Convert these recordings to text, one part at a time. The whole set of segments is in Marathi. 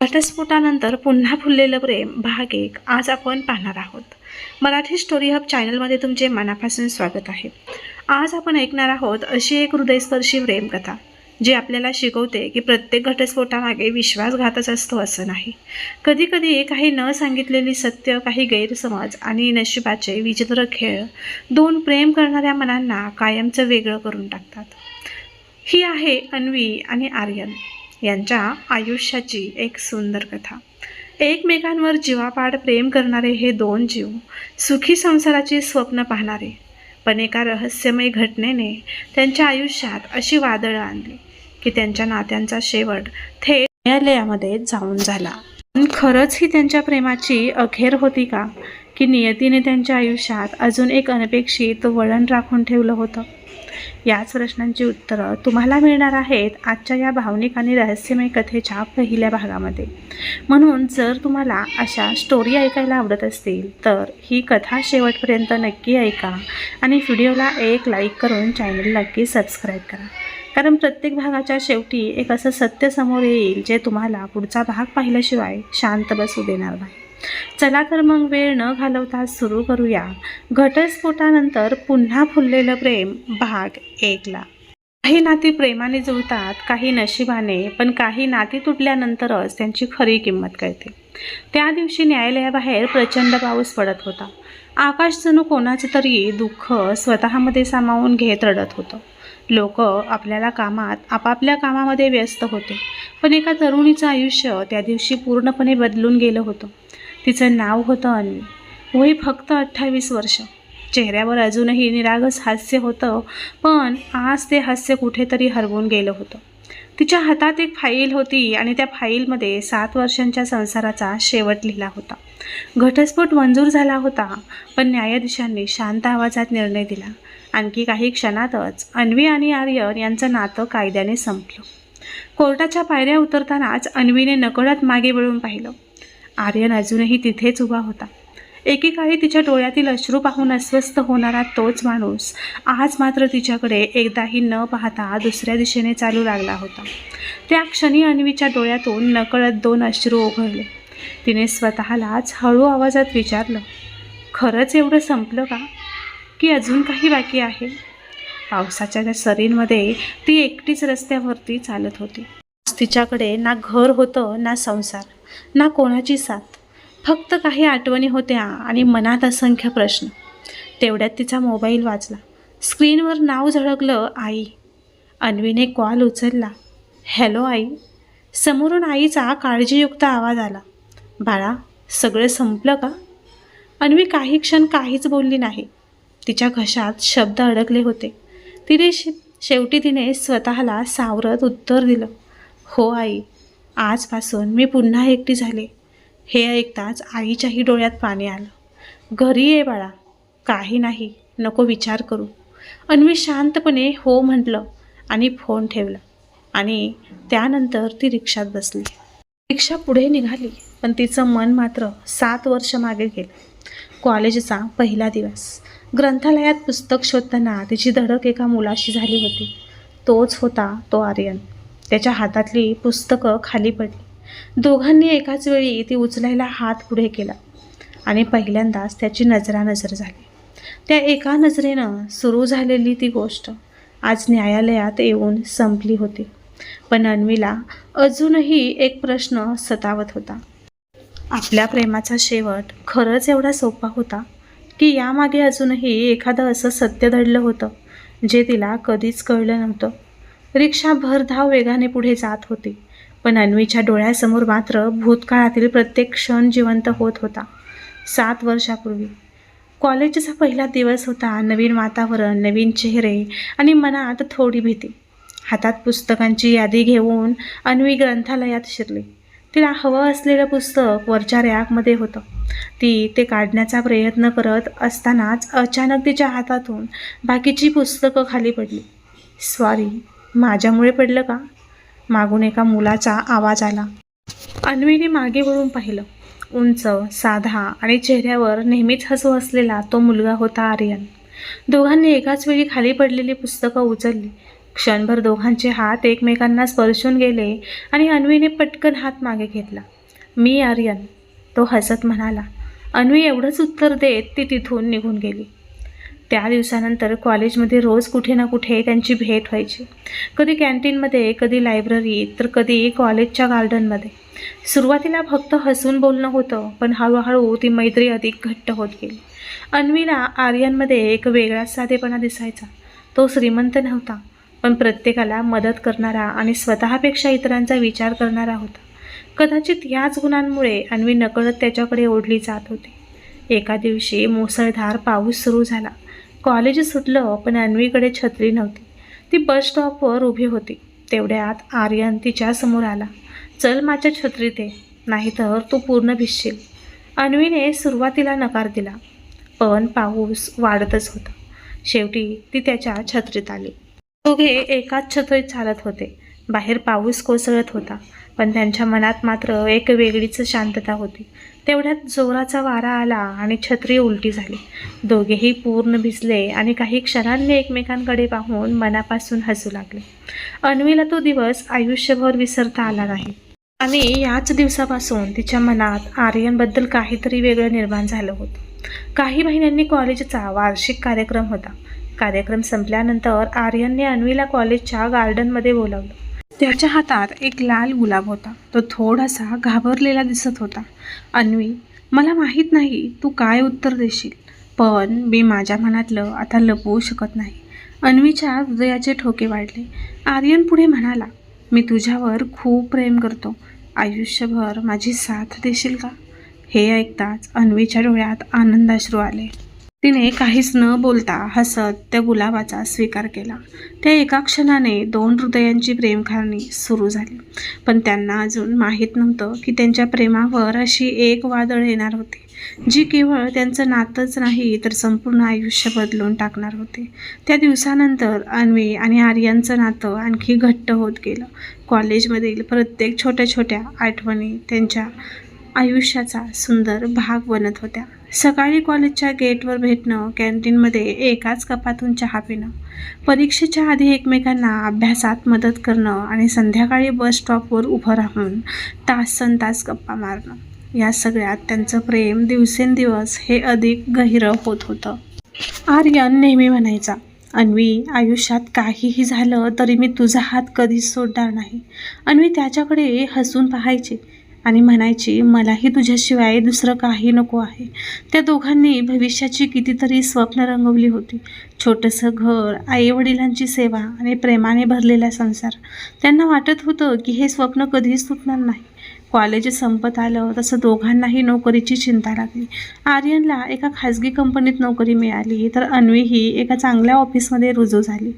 घटस्फोटानंतर पुन्हा फुललेलं प्रेम भाग 1 आज आपण पाहणार आहोत। मराठी स्टोरी हब चॅनलमध्ये तुमचे मनापासून स्वागत आहे। आज आपण ऐकणार आहोत अशी एक हृदयस्पर्शी प्रेमकथा जी आपल्याला शिकवते की प्रत्येक घटस्फोटामागे विश्वासघातच असतो असं नाही। कधी कधी काही न सांगितलेली सत्य, काही गैरसमज आणि नशिबाचे विचित्र खेळ दोन प्रेम करणाऱ्या मनांना कायमचं वेगळं करून टाकतात। ही आहे अन्वी आणि आर्यन यांच्या आयुष्याची एक सुंदर कथा। एकमेकांवर जीवापाड प्रेम करणारे हे दोन जीव, सुखी संसाराची स्वप्न पाहणारे, पण एका रहस्यमय घटनेने त्यांच्या आयुष्यात अशी वादळं आणली की त्यांच्या नात्यांचा शेवट थेट न्यायालयामध्ये जाऊन झाला। पण खरंच ही त्यांच्या प्रेमाची अखेर होती का, की नियतीने त्यांच्या आयुष्यात अजून एक अनपेक्षित वळण राखून ठेवलं होतं? याच प्रश्नांची उत्तरं तुम्हाला मिळणार आहेत आजच्या या भावनिक आणि रहस्यमय कथेच्या पहिल्या भागामध्ये। म्हणून जर तुम्हाला अशा स्टोरी ऐकायला आवडत असतील तर ही कथा शेवटपर्यंत नक्की ऐका आणि व्हिडिओला एक लाईक करून चॅनल नक्की सबस्क्राईब करा, कारण प्रत्येक भागाच्या शेवटी एक असं सत्य समोर येईल जे तुम्हाला पुढचा भाग पाहिल्याशिवाय शांत बसू देणार नाही। चला तर मग वेळ न घालवता सुरू करूया घटस्फोटानंतर पुन्हा फुललेलं प्रेम भाग 1 ला। काही नाती प्रेमाने जुळतात, काही नशिबाने, पण काही नाती तुटल्यानंतरच त्यांची खरी किंमत कळते। त्या दिवशी न्यायालयाबाहेर प्रचंड पाऊस पडत होता। आकाश जणू कोणाचे तरी दुःख स्वतःमध्ये सामावून घेत रडत होतं। लोक आपापल्या कामामध्ये व्यस्त होते, पण एका तरुणीचं आयुष्य त्या दिवशी पूर्णपणे बदलून गेलं होतं। तिचं नाव होतं अन्वी, वय फक्त 28 वर्ष। चेहऱ्यावर अजूनही निरागस हास्य होतं, पण आज ते हास्य कुठेतरी हरवून गेलं होतं। तिच्या हातात एक फाईल होती आणि त्या फाईलमध्ये 7 वर्षांच्या संसाराचा शेवट लिहिला होता। घटस्फोट मंजूर झाला होता, पण न्यायाधीशांनी शांत आवाजात निर्णय दिला। आणखी काही क्षणातच अन्वी आणि आर्यन यांचं नातं कायद्याने संपलं। कोर्टाच्या पायऱ्या उतरतानाच अन्वीने नकळत मागे वळून पाहिलं। आर्यन अजूनही तिथेच उभा होता। एकेकाळी तिच्या डोळ्यातील अश्रू पाहून अस्वस्थ होणारा तोच माणूस आज मात्र तिच्याकडे एकदाही न पाहता दुसऱ्या दिशेने चालू लागला होता। त्या क्षणी अन्वीच्या डोळ्यातून नकळत 2 अश्रू ओघळले। तिने स्वतःलाच हळू आवाजात विचारलं, खरंच एवढं संपलं का, की अजून काही बाकी आहे? पावसाच्या त्या सरींमध्ये ती एकटीच रस्त्यावरती चालत होती। तिच्याकडे ना घर होतं, ना संसार, ना कोणाची साथ, फक्त काही आठवणी होत्या आणि मनात असंख्य प्रश्न। तेवढ्यात तिचा मोबाईल वाजला। स्क्रीनवर नाव झळकलं, आई। अन्वीने कॉल उचलला। हॅलो आई। समोरून आईचा काळजीयुक्त आवाज आला, बाळा सगळं संपलं का? अन्वी काही क्षण काहीच बोलली नाही। तिच्या घशात शब्द अडकले होते। शेवटी तिने स्वतःला सावरत उत्तर दिलं, हो आई, आजपासून मी पुन्हा एकटी झाले। हे ऐकताच आईच्याही डोळ्यात पाणी आलं। घरी ये बाळा, काही नाही, नको विचार करू। अन्वी शांतपणे हो म्हटलं आणि फोन ठेवला आणि त्यानंतर ती रिक्षात बसली। रिक्षा पुढे निघाली, पण तिचं मन मात्र 7 वर्ष मागे गेलं। कॉलेजचा पहिला दिवस। ग्रंथालयात पुस्तक शोधताना तिची धडक एका मुलाशी झाली होती। तोच होता तो आर्यन। त्याच्या हातातली पुस्तकं खाली पडली। दोघांनी एकाच वेळी ती उचलायला हात पुढे केला आणि पहिल्यांदाच त्याची नजरानजर झाली। त्या एका नजरेनं सुरू झालेली ती गोष्ट आज न्यायालयात येऊन संपली होती। पण अन्वीला अजूनही एक प्रश्न सतावत होता, आपल्या प्रेमाचा शेवट खरंच एवढा सोपा होता, की यामागे अजूनही एखादं असं सत्य दडलं होतं जे तिला कधीच कळलं नव्हतं? रिक्षा भरधाव वेगाने पुढे जात होती, पण अन्वीच्या डोळ्यासमोर मात्र भूतकाळातील प्रत्येक क्षण जिवंत होत होता। 7 वर्षापूर्वी कॉलेजचा पहिला दिवस होता। नवीन वातावरण, नवीन चेहरे आणि मनात थोडी भीती। हातात पुस्तकांची यादी घेऊन अन्वी ग्रंथालयात शिरली। तिला हवं असलेलं पुस्तक वरच्या रॅकमध्ये होतं। ती ते काढण्याचा प्रयत्न करत असतानाच अचानक तिच्या हातातून बाकीची पुस्तकं खाली पडली। सॉरी, माझ्यामुळे पडलं का? मागून एका मुलाचा आवाज आला। अन्वीने मागे वळून पाहिलं। उंच, साधा आणि चेहऱ्यावर नेहमीच हसू असलेला तो मुलगा होता आर्यन। दोघांनी एकाच वेळी खाली पडलेली पुस्तकं उचलली। क्षणभर दोघांचे हात एकमेकांना स्पर्शून गेले आणि अन्वीने पटकन हात मागे घेतला. मी आर्यन, तो हसत म्हणाला. अन्वी एवढंच उत्तर देत ती तिथून निघून गेली. त्या दिवसानंतर कॉलेजमध्ये रोज कुठे ना कुठे त्यांची भेट व्हायची. कधी कॅन्टीनमध्ये, कधी लायब्ररीत, तर कधी कॉलेजच्या गार्डनमध्ये. सुरुवातीला फक्त हसून बोलणं होतं, पण हळूहळू ती मैत्री अधिक घट्ट होत गेली. अन्वीला आर्यनमध्ये एक वेगळाच साधेपणा दिसायचा. तो श्रीमंत नव्हता, पण प्रत्येकाला मदत करणारा आणि स्वतःपेक्षा इतरांचा विचार करणारा होता. कदाचित याच गुणांमुळे अन्वी नकळत त्याच्याकडे ओढली जात होती. एका दिवशी मुसळधार पाऊस सुरू झाला. कॉलेज सुटलं, पण अन्वीकडे छत्री नव्हती. ती बस स्टॉपवर उभी होती. तेवढ्यात आर्यन तिच्यासमोर आला. चल माझ्या छत्रीत ये, नाहीतर तू पूर्ण भिजशील. अन्वीने सुरुवातीला नकार दिला, पण पाऊस वाढतच होता. शेवटी ती त्याच्या छत्रीत आली. दोघे एकाच छत्रीत चालत होते. बाहेर पाऊस कोसळत होता, पण त्यांच्या मनात मात्र एक वेगळीच शांतता होती. तेवढ्यात जोराचा वारा आला आणि छत्री उलटी झाली. दोघेही पूर्ण भिजले आणि काही क्षणांनी एकमेकांकडे पाहून मनापासून हसू लागले. अन्वीला तो दिवस आयुष्यभर विसरता आला नाही. आणि याच दिवसापासून तिच्या मनात आर्यनबद्दल काहीतरी वेगळं निर्माण झालं होतं. काही महिन्यांनी कॉलेजचा वार्षिक कार्यक्रम होता. कार्यक्रम संपल्यानंतर आर्यनने अन्वीला कॉलेजच्या गार्डनमध्ये बोलावलं. त्याच्या हातात एक लाल गुलाब होता. तो थोडासा घाबरलेला दिसत होता. अन्वी, मला माहीत नाही तू काय उत्तर देशील, पण मी माझ्या मनातलं आता लपवू शकत नाही. अन्वीच्या हृदयाचे ठोके वाढले. आर्यन पुढे म्हणाला, मी तुझ्यावर खूप प्रेम करतो. आयुष्यभर माझी साथ देशील का? हे ऐकताच अन्वीच्या डोळ्यात आनंदाश्रू आले. तिने काहीच न बोलता हसत त्या गुलाबाचा स्वीकार केला. त्या एका क्षणाने दोन हृदयांची प्रेमखाणी सुरू झाली. पण त्यांना अजून माहीत नव्हतं की त्यांच्या प्रेमावर अशी एक वादळ येणार होते, जी केवळ त्यांचं नातंच नाही तर संपूर्ण आयुष्य बदलून टाकणार होते. त्या दिवसानंतर अन्वी आणि आर्यनचं नातं आणखी घट्ट होत गेलं. कॉलेजमधील प्रत्येक छोट्या छोट्या आठवणी त्यांच्या आयुष्याचा सुंदर भाग बनत होत्या. सकाळी कॉलेजच्या गेटवर भेटणं, कॅन्टीनमध्ये एकाच कपातून चहा पिणं, परीक्षेच्या आधी एकमेकांना अभ्यासात मदत करणं आणि संध्याकाळी बस स्टॉपवर उभं राहून तासंतास गप्पा मारणं, या सगळ्यात त्यांचं प्रेम दिवसेंदिवस हे अधिक गहिरं होत होतं. आर्यन नेहमी म्हणायचा, अन्वी, आयुष्यात काहीही झालं तरी मी तुझा हात कधीच सोडणार नाही. अन्वी त्याच्याकडे हसून पाहायची आणि म्हणायची, मलाही तुझ्याशिवाय दुसरं काही नको आहे. त्या दोघांनी भविष्याची कितीतरी स्वप्न रंगवली होती. छोटंसं घर, आईवडिलांची सेवा आणि प्रेमाने भरलेला संसार. त्यांना वाटत होतं की हे स्वप्न कधीच सुटणार नाही. कॉलेज संपत आलं तसं दोघांनाही नोकरीची चिंता लागली. आर्यनला एका खाजगी कंपनीत नोकरी मिळाली, तर अन्वीही एका चांगल्या ऑफिसमध्ये रुजू झाली.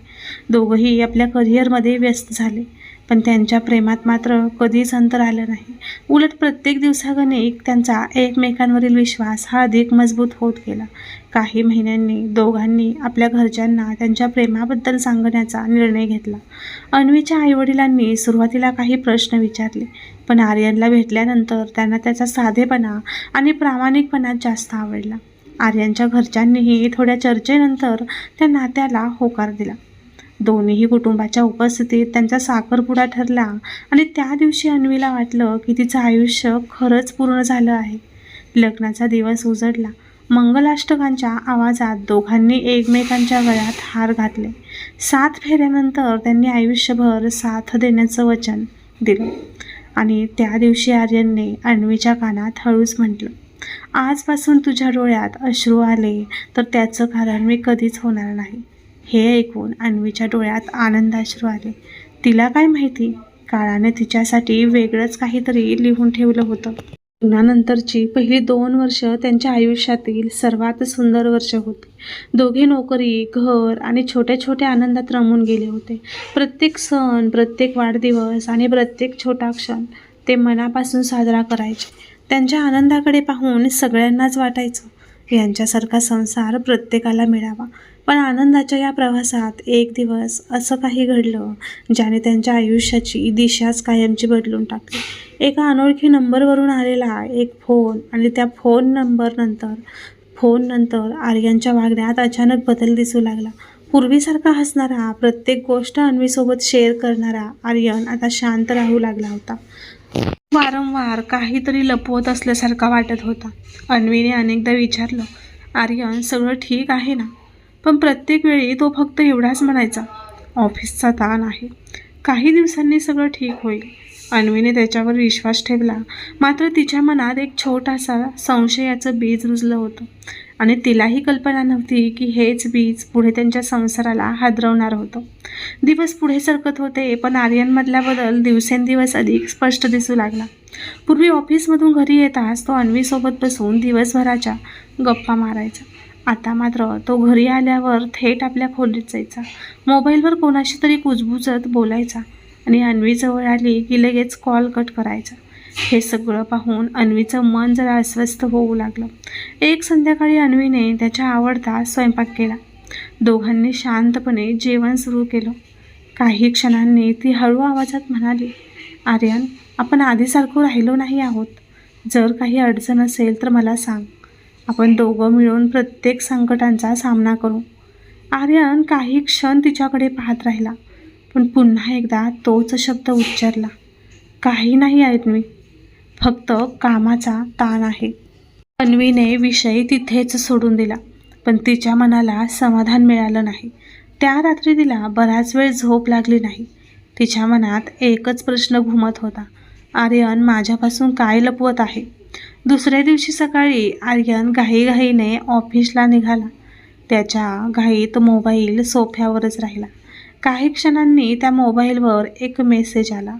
दोघंही आपल्या करिअरमध्ये व्यस्त झाले, पण त्यांच्या प्रेमात मात्र कधीच अंतर आलं नाही. उलट प्रत्येक दिवसागणिक त्यांचा एकमेकांवरील विश्वास हा अधिक मजबूत होत गेला. काही महिन्यांनी दोघांनी आपल्या घरच्यांना त्यांच्या प्रेमाबद्दल सांगण्याचा निर्णय घेतला. अन्वीच्या आईवडिलांनी सुरुवातीला काही प्रश्न विचारले, पण आर्यनला भेटल्यानंतर त्यांना त्याचा साधेपणा आणि प्रामाणिकपणा जास्त आवडला. आर्यनच्या घरच्यांनीही थोड्या चर्चेनंतर त्या नात्याला होकार दिला. दोन्हीही कुटुंबाच्या उपस्थितीत त्यांचा साखरपुडा ठरला आणि त्या दिवशी अन्वीला वाटलं की तिचं आयुष्य खरंच पूर्ण झालं आहे. लग्नाचा दिवस उजडला. मंगलाष्टकांच्या आवाजात दोघांनी एकमेकांच्या गळ्यात हार घातले. 7 फेऱ्यानंतर त्यांनी आयुष्यभर साथ देण्याचं वचन दिलं. आणि त्या दिवशी आर्यनने अन्वीच्या कानात हळूच म्हटलं, आजपासून तुझ्या डोळ्यात अश्रू आले तर त्याचं कारण मी कधीच होणार नाही. हे ऐकून अन्वीच्या डोळ्यात आनंदाश्रू आले. तिला काय माहिती, काळाने तिच्यासाठी वेगळंच काहीतरी लिहून ठेवलं होतं. लग्नानंतरची पहिली 2 वर्ष त्यांच्या आयुष्यातील सर्वात सुंदर वर्ष होती. दोघे नोकरी, घर आणि छोट्या छोट्या आनंदात रमून गेले होते. प्रत्येक सण, प्रत्येक वाढदिवस आणि प्रत्येक छोटा क्षण ते मनापासून साजरा करायचे. त्यांच्या आनंदाकडे पाहून सगळ्यांनाच वाटायचं, यांच्यासारखा संसार प्रत्येकाला मिळावा. पण आनंदाच्या या प्रवासात एक दिवस असं काही घडलं ज्याने त्यांच्या आयुष्याची दिशाच कायमची बदलून टाकली. एका अनोळखी नंबरवरून आलेला एक फोन आणि त्या फोन नंतर आर्यनच्या वागण्यात अचानक बदल दिसू लागला. पूर्वीसारखा हसणारा, प्रत्येक गोष्ट अन्वीसोबत शेअर करणारा आर्यन आता शांत राहू लागला होता. वारंवार काहीतरी लपवत असल्यासारखा वाटत होता. अन्वीने अनेकदा विचारलं, आर्यन सगळं ठीक आहे ना? पण प्रत्येक वेळी तो फक्त एवढाच म्हणायचा, ऑफिसचा ताण आहे, काही दिवसांनी सगळं ठीक होईल. अन्वीने त्याच्यावर विश्वास ठेवला, मात्र तिच्या मनात एक छोटासा संशयाचं बीज रुजलं होतं आणि तिलाही कल्पना नव्हती की हेच बीज पुढे त्यांच्या संसाराला हादरवणार होतं. दिवस पुढे सरकत होते, पण आर्यनमधला बदल दिवसेंदिवस अधिक स्पष्ट दिसू लागला. पूर्वी ऑफिसमधून घरी येताच तो अन्वीसोबत बसून दिवसभराच्या गप्पा मारायचा. आता मात्र तो घरी आल्यावर थेट आपल्या खोलीत जायचा, मोबाईलवर कोणाशी तरी कुजबुजत बोलायचा आणि अन्वी जवळ आली की लगेच कॉल कट करायचा. हे सगळं पाहून अन्वीचं मन जरा अस्वस्थ होऊ लागलं. एक संध्याकाळी अन्वीने त्याच्या आवडता स्वयंपाक केला. दोघांनी शांतपणे जेवण सुरू केलं. काही क्षणांनी ती हळू आवाजात म्हणाली, आर्यन, आपण आधीसारखं राहिलो नाही आहोत. जर काही अडचण असेल तर मला सांग, आपण दोघं मिळून प्रत्येक संकटांचा सामना करू. आर्यन काही क्षण तिच्याकडे पाहत राहिला, पण पुन्हा एकदा तोच शब्द उच्चारला, काही नाही अन्वी, फक्त कामाचा ताण आहे. अन्वीने विषय तिथेच सोडून दिला, पण तिच्या मनाला समाधान मिळालं नाही. त्या रात्री तिला बराच वेळ झोप लागली नाही. तिच्या मनात एकच प्रश्न घुमत होता, आर्यन माझ्यापासून काय लपवत आहे? दुसऱ्या दिवशी सकाळी आर्यन घाईघाईने ऑफिसला निघाला. त्याच्या घाईत मोबाईल सोफ्यावरच राहिला. काही क्षणांनी त्या मोबाईलवर एक मेसेज आला.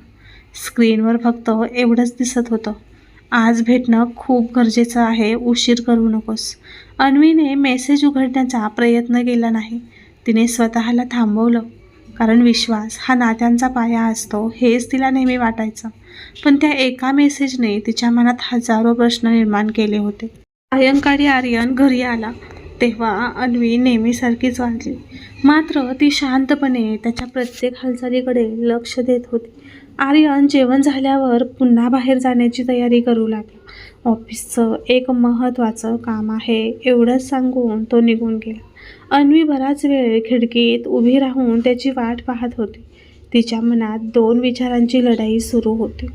स्क्रीनवर फक्त एवढंच दिसत होतं, आज भेटणं खूप गरजेचं आहे, उशीर करू नकोस. अन्वीने मेसेज उघडण्याचा प्रयत्न केला नाही. तिने स्वतःला थांबवलं, कारण विश्वास हा नात्यांचा पाया असतो हेच तिला नेहमी वाटायचं. पण त्या एका मेसेजने तिच्या मनात हजारो प्रश्न निर्माण केले होते. सायंकाळी आर्यन घरी आला तेव्हा अन्वी नेहमीसारखीच वाटली, मात्र ती शांतपणे त्याच्या प्रत्येक हालचालीकडे लक्ष देत होती. आर्यन जेवण झाल्यावर पुन्हा बाहेर जाण्याची तयारी करू लागला. ऑफिसचं एक महत्त्वाचं काम आहे एवढंच सांगून तो निघून गेला. अन्वी बराच वेळ खिडकीत उभी राहून त्याची वाट पाहत होती. तिच्या मनात दोन विचारांची लढाई सुरू होती.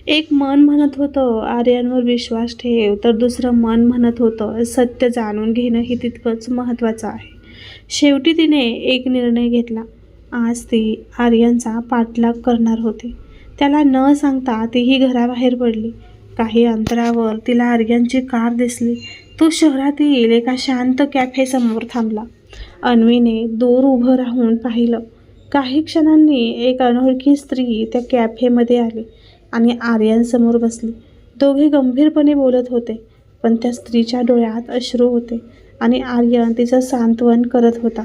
एक मन म्हणत होतं आर्यनवर विश्वास ठेव, तर दुसरं मन म्हणत होतं सत्य जाणून घेणं हे तितकंच महत्त्वाचं आहे. शेवटी तिने एक निर्णय घेतला. आज ती आर्यनचा पाठलाग करणार होती. त्याला न सांगता तीही घराबाहेर पडली. काही अंतरावर तिला आर्यनची कार दिसली. तो शहरातील एका शांत कॅफेसमोर थांबला. अन्वीने दूर उभं राहून पाहिलं. काही क्षणांनी एक अनोळखी स्त्री त्या कॅफेमध्ये आली आणि आर्यनसमोर बसली. दोघे गंभीरपणे बोलत होते, पण त्या स्त्रीच्या डोळ्यात अश्रू होते आणि आर्यन तिचं सांत्वन करत होता.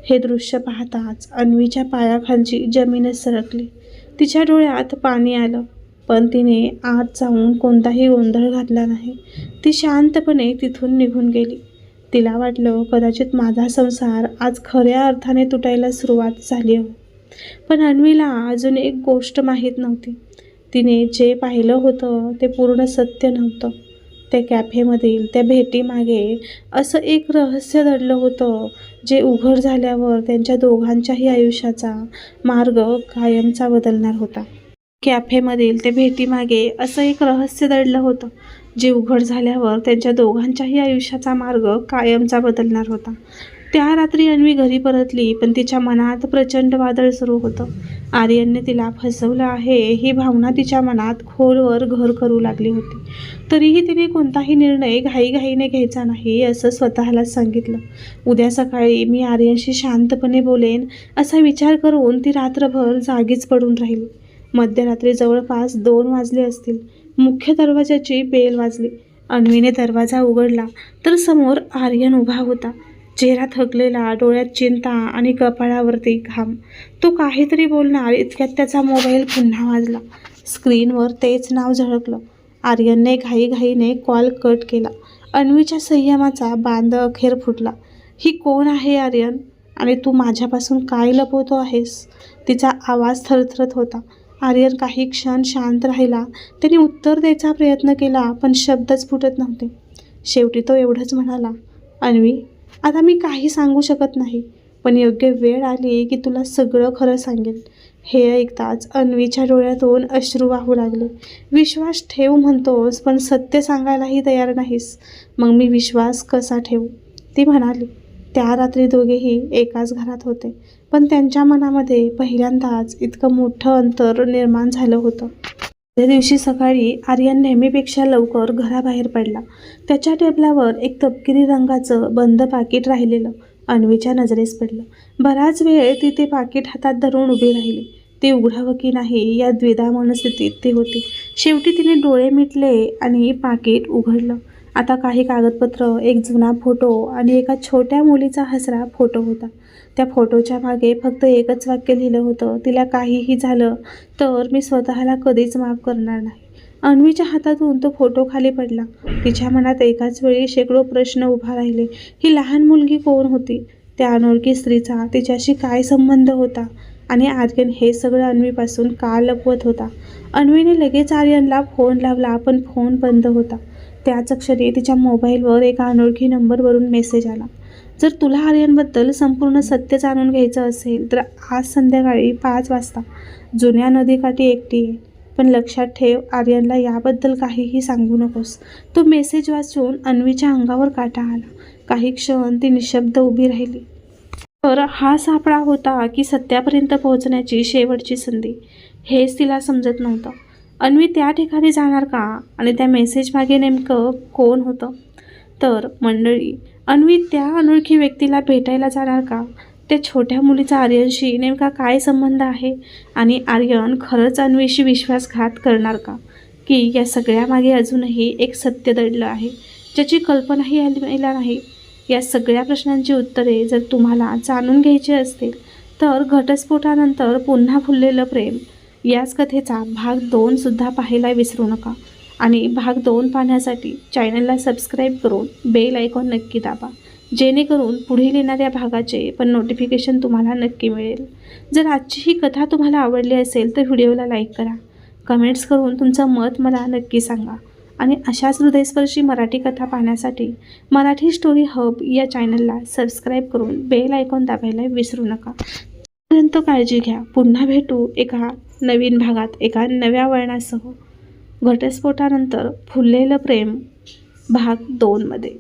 हे दृश्य पाहताच अन्वीच्या पायाखालची जमीनच सरकली. तिच्या डोळ्यात पाणी आलं, पण तिने आत जाऊन कोणताही गोंधळ घातला नाही. ती शांतपणे तिथून निघून गेली. तिला वाटलं कदाचित माझा संसार आज खऱ्या अर्थाने तुटायला सुरुवात झाली हो. पण अन्वीला अजून एक गोष्ट माहीत नव्हती. तिने जे पाहिलं होतं ते पूर्ण सत्य नव्हतं. त्या कॅफेमधील त्या भेटीमागे असं एक रहस्य दडलं होतं, जे उघड झाल्यावर त्यांच्या दोघांच्याही आयुष्याचा मार्ग कायमचा बदलणार होता. कॅफेमधील त्या भेटीमागे असं एक रहस्य दडलं होतं, जे उघड झाल्यावर त्यांच्या दोघांच्याही आयुष्याचा मार्ग कायमचा बदलणार होता. त्या रात्री अन्वी घरी परतली, पण तिच्या मनात प्रचंड वादळ सुरू होतं. आर्यनने तिला फसवलं आहे ही भावना तिच्या मनात खोलवर घर करू लागली होती. तरीही तिने कोणताही निर्णय घाईघाईने घ्यायचा नाही असं स्वतःला सांगितलं. उद्या सकाळी मी आर्यनशी शांतपणे बोलेन असा विचार करून ती रात्रभर जागीच पडून राहिली. मध्यरात्री जवळपास 2 वाजले असतील. मुख्य दरवाजाची बेल वाजली. अन्वीने दरवाजा उघडला तर समोर आर्यन उभा होता. चेहरा थकलेला, डोळ्यात चिंता आणि कपाळावरती घाम. तो काहीतरी बोलणार इतक्यात त्याचा मोबाईल पुन्हा वाजला. स्क्रीनवर तेच नाव झळकलं. आर्यनने घाईघाईने कॉल कट केला. अन्वीच्या संयमाचा बांध अखेर फुटला. ही कोण आहे आर्यन? आणि तू माझ्यापासून काय लपवतो आहेस? तिचा आवाज थरथरत होता. आर्यन काही क्षण शांत राहिला. त्याने उत्तर द्यायचा प्रयत्न केला, पण शब्दच फुटत नव्हते. शेवटी तो एवढंच म्हणाला, अन्वी, आता मी काही सांगू शकत नाही. पण योग्य वेळ आली की तुला सगळं खरं सांगेन. हे ऐकताच अन्वीच्या डोळ्यातून अश्रू वाहू लागले. विश्वास ठेव म्हणतोस, पण सत्य सांगायलाही तयार नाहीस. मग मी विश्वास कसा ठेवू? ती म्हणाली. त्या रात्री दोघेही एकाच घरात होते, पण त्यांच्या मनामध्ये पहिल्यांदाच इतकं मोठं अंतर निर्माण झालं होतं. त्या दिवशी सकाळी आर्यन नेहमीपेक्षा लवकर घराबाहेर पडला. त्याच्या टेबलावर एक तपकिरी रंगाचं बंद पाकिट राहिलेलं अन्वीच्या नजरेस पडलं. बराच वेळ ती ते पाकिट हातात धरून उभी राहिली. ती उघडावं की नाही या द्विधा मनस्थितीत ती होती. शेवटी तिने डोळे मिटले आणि पाकिट उघडलं. आता काही कागदपत्र, एक जुना फोटो आणि एका छोट्या मुलीचा हसरा फोटो होता. त्या फोटोच्या मागे फक्त एकच वाक्य लिहिलं होतं, तिला काहीही झालं तर मी स्वतःला कधीच माफ करणार नाही. अन्वीच्या हातातून तो फोटो खाली पडला. तिच्या मनात एकाच वेळी शेकडो प्रश्न उभा राहिले. ही लहान मुलगी कोण होती? त्या अनोळखी स्त्रीचा तिच्याशी काय संबंध होता? आणि आर्यन हे सगळं अन्वीपासून का लपवत होता? अन्वीने लगेच आर्यनला फोन लावला, पण फोन बंद होता. त्याच क्षणी तिच्या मोबाईलवर एका अनोळखी नंबरवरून मेसेज आला. जर तुला आर्यनबद्दल संपूर्ण सत्य जाणून घ्यायचं असेल तर आज संध्याकाळी 5 वाजता जुन्या नदीकाठी एकटी ये. पण लक्षात ठेव, आर्यनला याबद्दल काहीही सांगू नकोस. तो मेसेज वाचून अन्वीच्या अंगावर काटा आला. काही क्षण ती निशब्द उभी राहिली. तर हा सापळा होता की सत्यापर्यंत पोहोचण्याची शेवटची संधी? हेच तिला समजत नव्हतं. अन्वी त्या ठिकाणी जाणार का? आणि त्या मेसेज मागे नेमकं कोण होतं? तर मंडळी, अन्वी त्या अनोळखी व्यक्तीला भेटायला जाणार का? त्या छोट्या मुलीचा आर्यनशी नेमका काय संबंध आहे? आणि आर्यन खरंच अन्वीशी विश्वासघात करणार का? की या सगळ्यामागे अजूनही एक सत्य दडलं आहे, ज्याची कल्पनाही आलेला नाही? या सगळ्या प्रश्नांची उत्तरे जर तुम्हाला जाणून घ्यायची असतील तर घटस्फोटानंतर पुन्हा फुललेलं प्रेम याच कथेचा भाग 2 सुद्धा पाहायला विसरू नका. आणि भाग 2 पाहण्यासाठी चॅनलला सबस्क्राईब करून बेल आयकॉन नक्की दाबा, जेणेकरून पुढील येणाऱ्या भागाचे पण नोटिफिकेशन तुम्हाला नक्की मिळेल. जर आजची ही कथा तुम्हाला आवडली असेल तर व्हिडिओला लाईक करा, कमेंट्स करून तुमचं मत मला नक्की सांगा. आणि अशाच हृदयस्पर्शी मराठी कथा पाहण्यासाठी मराठी स्टोरी हब या चॅनलला सबस्क्राईब करून बेल आयकॉन दाबायला विसरू नका. तोपर्यंत काळजी घ्या. पुन्हा भेटू एका नवीन भागात एका नव्या वळणासह. घटस्फोटानंतर फुललेलं प्रेम भाग 2 मध्ये.